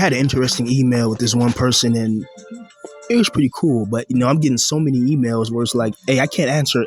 had an interesting email with this one person, and it was pretty cool. But I'm getting so many emails where it's like, hey, I can't answer,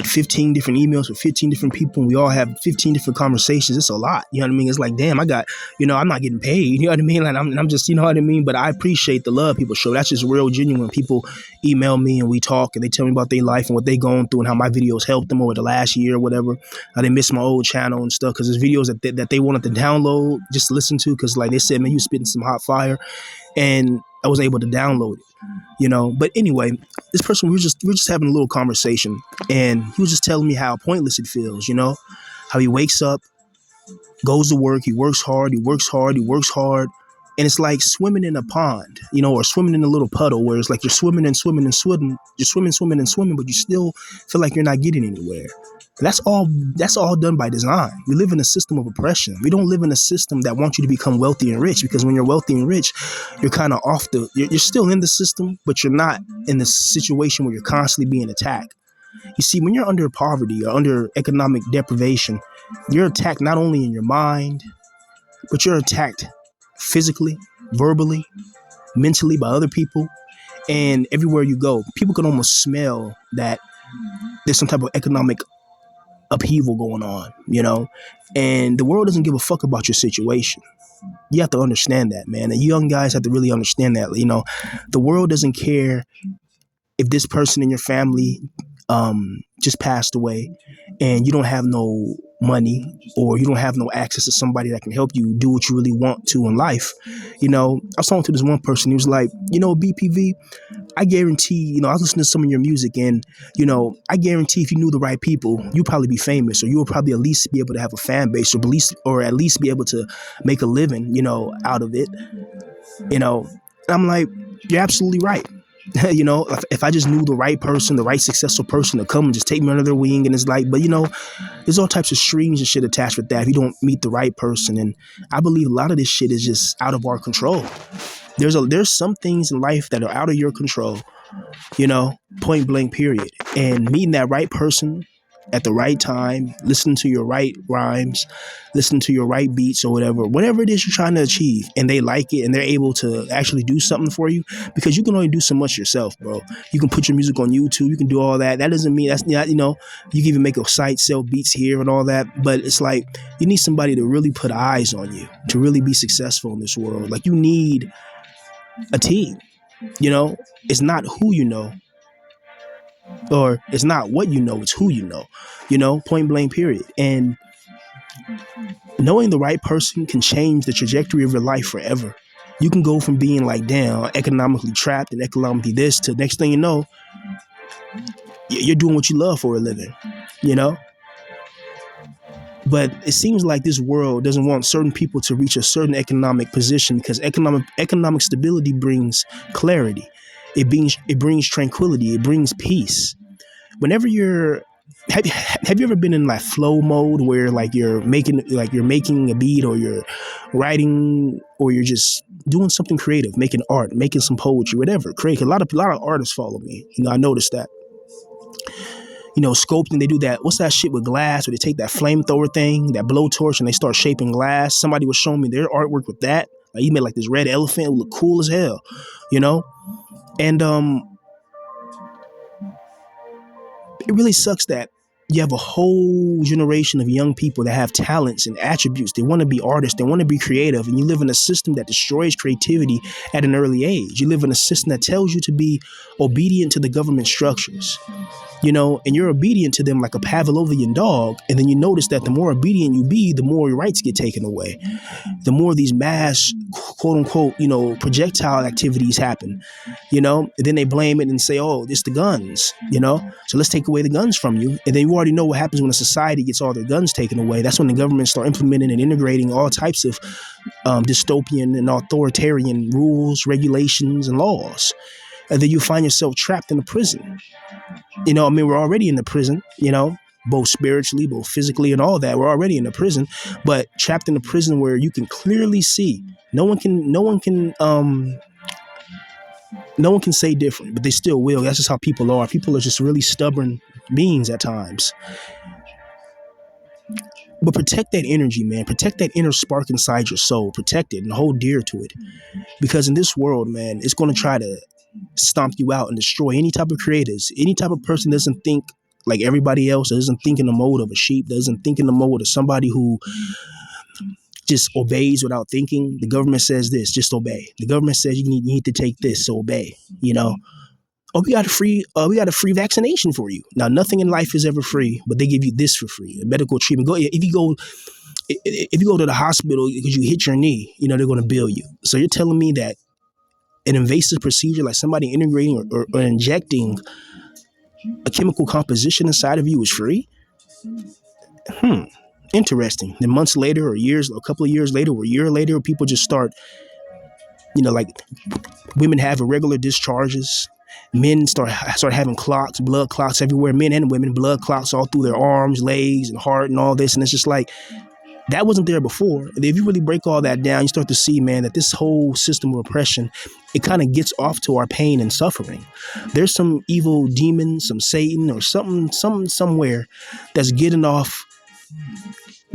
15 different emails with 15 different people, and we all have 15 different conversations. It's a lot. You know what I mean? It's like, damn, I'm not getting paid. You know what I mean? Like, I'm just, you know what I mean? But I appreciate the love people show. That's just real genuine. People email me and we talk and they tell me about their life and what they going through and how my videos helped them over the last year or whatever. How they missed my old channel and stuff because there's videos that they wanted to download just to listen to because, like they said, man, you spitting some hot fire. And I was able to download it. But anyway, this person, we were just having a little conversation, and he was just telling me how pointless it feels, how he wakes up, goes to work, he works hard, and it's like swimming in a pond, or swimming in a little puddle where it's like you're swimming and swimming and swimming, you're swimming and swimming, but you still feel like you're not getting anywhere. That's all done by design. We live in a system of oppression. We don't live in a system that wants you to become wealthy and rich, because when you're wealthy and rich, you're kind of you're still in the system, but you're not in the situation where you're constantly being attacked. You see, when you're under poverty or under economic deprivation, you're attacked not only in your mind, but you're attacked physically, verbally, mentally by other people. And everywhere you go, people can almost smell that there's some type of economic upheaval going on, and the world doesn't give a fuck about your situation. You have to understand that, man. And young guys have to really understand that, the world doesn't care if this person in your family just passed away and you don't have no money or you don't have no access to somebody that can help you do what you really want to in life. I was talking to this one person. He was like, BPV, I guarantee, I was listening to some of your music, and, I guarantee if you knew the right people, you'd probably be famous, or you would probably at least be able to have a fan base, or at least be able to make a living, out of it. And I'm like, you're absolutely right. If I just knew the right person, the right successful person to come and just take me under their wing, and it's like, but there's all types of strings and shit attached with that if you don't meet the right person. And I believe a lot of this shit is just out of our control. There's some things in life that are out of your control, point blank period. And meeting that right person at the right time, listening to your right rhymes, listening to your right beats or whatever it is you're trying to achieve, and they like it and they're able to actually do something for you, because you can only do so much yourself, bro. You can put your music on YouTube, you can do all that. That doesn't mean that's not, you can even make a site, sell beats here and all that. But it's like, you need somebody to really put eyes on you to really be successful in this world. Like, you need a team. It's not who you know, or it's not what you know, it's who you know, point blank period. And knowing the right person can change the trajectory of your life forever. You can go from being like, damn, economically trapped and economically this, to next thing you know, you're doing what you love for a living, But it seems like this world doesn't want certain people to reach a certain economic position, because economic stability brings clarity. It brings tranquility. It brings peace. Whenever have you ever been in like flow mode where like you're making a beat, or you're writing, or you're just doing something creative, making art, making some poetry, whatever. Create. A lot of artists follow me. I noticed that. Sculpting, they do that. What's that shit with glass where they take that flamethrower thing, that blowtorch, and they start shaping glass? Somebody was showing me their artwork with that. Like, he made like this red elephant. It would look cool as hell, And it really sucks that you have a whole generation of young people that have talents and attributes. They want to be artists. They want to be creative. And you live in a system that destroys creativity at an early age. You live in a system that tells you to be obedient to the government structures, and you're obedient to them like a Pavlovian dog. And then you notice that the more obedient you be, the more your rights get taken away. The more these mass, quote unquote, projectile activities happen, and then they blame it and say, oh, it's the guns, so let's take away the guns from you. And then you already know what happens when a society gets all their guns taken away. That's when the government start implementing and integrating all types of dystopian and authoritarian rules, regulations, and laws. And then you find yourself trapped in a prison. We're already in the prison, both spiritually, both physically, and all that. We're already in the prison, but trapped in a prison where you can clearly see no one can say different, but they still will. That's just how people are. People are just really stubborn beings at times. But protect that energy, man. Protect that inner spark inside your soul. Protect it and hold dear to it. Because in this world, man, it's going to try to stomp you out and destroy any type of creators. Any type of person that doesn't think like everybody else, that doesn't think in the mode of a sheep, that doesn't think in the mode of somebody who just obeys without thinking. The government says this, just obey. The government says you need to take this, so obey. You know, oh, we got a free vaccination for you. Now, nothing in life is ever free, but they give you this for free, a medical treatment. If you go to the hospital because you hit your knee, you know, they're going to bill you. So you're telling me that an invasive procedure, like somebody integrating or injecting a chemical composition inside of you, is free? Interesting. Then months later or years, a couple of years later or a year later, people just start, you know, like women have irregular discharges. Men start having clots, blood clots everywhere. Men and women, blood clots all through their arms, legs, and heart and all this. And it's just like, that wasn't there before. If you really break all that down, you start to see, man, that this whole system of oppression, it kind of gets off to our pain and suffering. There's some evil demon, some Satan or something somewhere that's getting off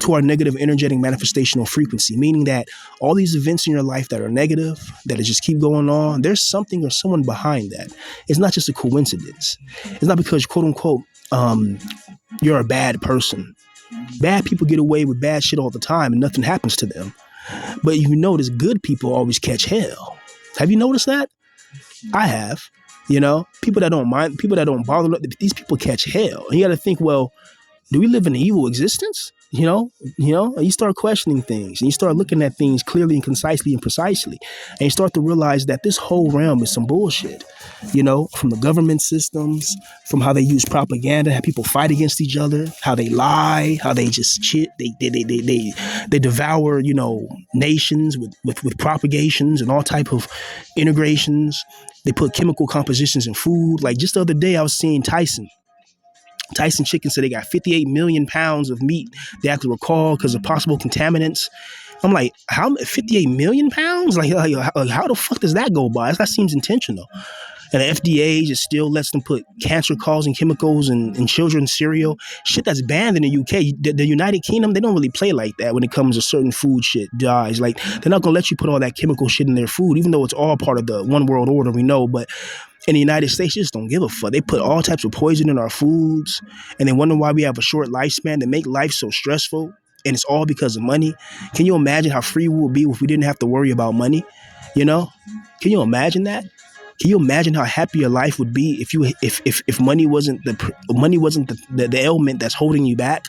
to our negative energetic manifestational frequency, meaning that all these events in your life that are negative, that just keep going on, there's something or someone behind that. It's not just a coincidence. It's not because, quote unquote, you're a bad person. Bad people get away with bad shit all the time and nothing happens to them. But you notice good people always catch hell. Have you noticed that? I have. You know, people that don't mind, people that don't bother, these people catch hell. And you got to think, well, do we live in an evil existence? You know, and you start questioning things and you start looking at things clearly and concisely and precisely. And you start to realize that this whole realm is some bullshit, you know, from the government systems, from how they use propaganda, how people fight against each other, how they lie, how they just shit. They devour, you know, nations with propagations and all type of integrations. They put chemical compositions in food. Like just the other day, I was seeing Tyson Chicken said they got 58 million pounds of meat they have to recall because of possible contaminants. I'm like, how 58 million pounds? Like how the fuck does that go by? That seems intentional. And the FDA just still lets them put cancer-causing chemicals in children's cereal. Shit that's banned in the UK. The United Kingdom, they don't really play like that when it comes to certain food shit dies. Like, they're not going to let you put all that chemical shit in their food, even though it's all part of the one world order, we know. But in the United States, they just don't give a fuck. They put all types of poison in our foods, and they wonder why we have a short lifespan. They make life so stressful, and it's all because of money. Can you imagine how free we would be if we didn't have to worry about money? You know? Can you imagine that? Can you imagine how happy your life would be if money wasn't the ailment that's holding you back?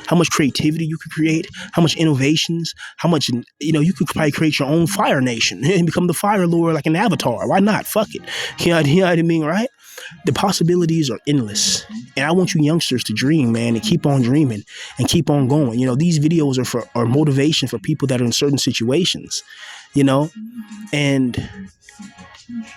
How much creativity you could create, how much innovations, how much, you know, you could probably create your own fire nation and become the fire lord like an avatar. Why not? Fuck it. You know what I mean, right? The possibilities are endless. And I want you youngsters to dream, man, and keep on dreaming and keep on going. You know, these videos are motivation for people that are in certain situations, you know, and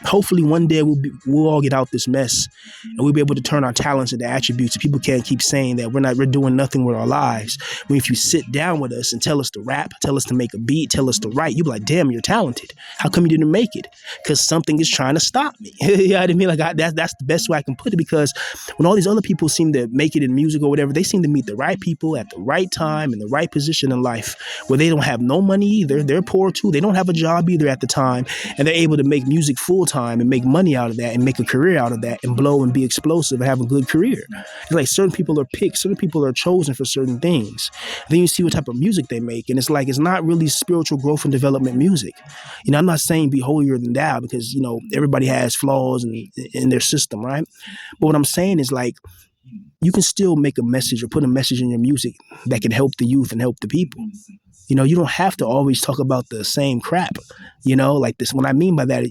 hopefully one day we'll all get out this mess and we'll be able to turn our talents into attributes. People can't keep saying that we're doing nothing with our lives. I mean, if you sit down with us and tell us to rap, tell us to make a beat, tell us to write, you'll be like, damn, you're talented. How come you didn't make it? Because something is trying to stop me. You know what I mean? Like that's the best way I can put it, because when all these other people seem to make it in music or whatever, they seem to meet the right people at the right time in the right position in life, where they don't have no money either. They're poor too. They don't have a job either at the time, and they're able to make music full time and make money out of that and make a career out of that and blow and be explosive and have a good career. It's like certain people are picked, certain people are chosen for certain things. Then you see what type of music they make, and it's like it's not really spiritual growth and development music. You know, I'm not saying be holier than thou, because, you know, everybody has flaws in their system, right? But what I'm saying is, like, you can still make a message or put a message in your music that can help the youth and help the people. You know, you don't have to always talk about the same crap, you know, like this. What I mean by that,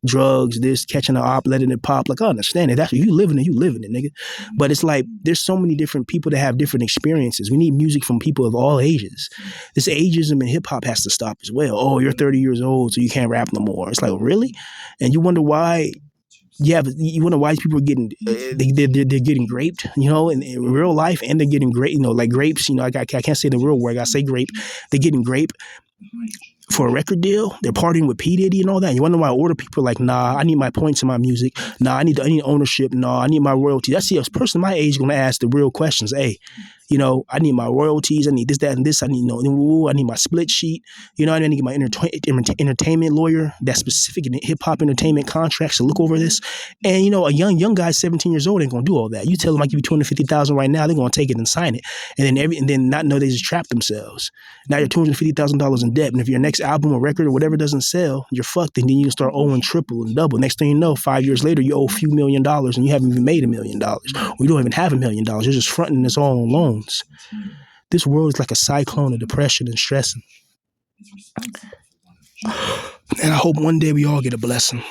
drugs, this, catching a op, letting it pop. Like, I understand it. That's what you living it, nigga. But it's like, there's so many different people that have different experiences. We need music from people of all ages. This ageism in hip hop has to stop as well. Oh, you're 30 years old, so you can't rap no more. It's like, really? And you wonder why. Yeah, but you wonder why people are getting they're getting graped, you know, in real life, and they're getting grape, you know, like grapes. You know, I can't say the real word. I gotta say grape. They're getting grape for a record deal. They're partying with P. Diddy and all that. And you wonder why older people are like, nah, I need my points in my music. Nah, I need ownership. Nah, I need my royalties. I see a person my age going to ask the real questions. Hey, I need my royalties. I need this, that, and this. I need, I need my split sheet. I need to get my entertainment lawyer that's specific in hip hop entertainment contracts to look over this. And, a young guy, 17 years old, ain't going to do all that. You tell them I give you $250,000 right now, they're going to take it and sign it. And then not know they just trapped themselves. Now you're $250,000 in debt. And if your next album or record or whatever doesn't sell, you're fucked. And then you start owing triple and double. Next thing you know, 5 years later, you owe a few $1,000,000 and you haven't even made $1 million. Or you don't even have $1 million. You're just fronting this all on loans. This world is like a cyclone of depression and stress. And I hope one day we all get a blessing.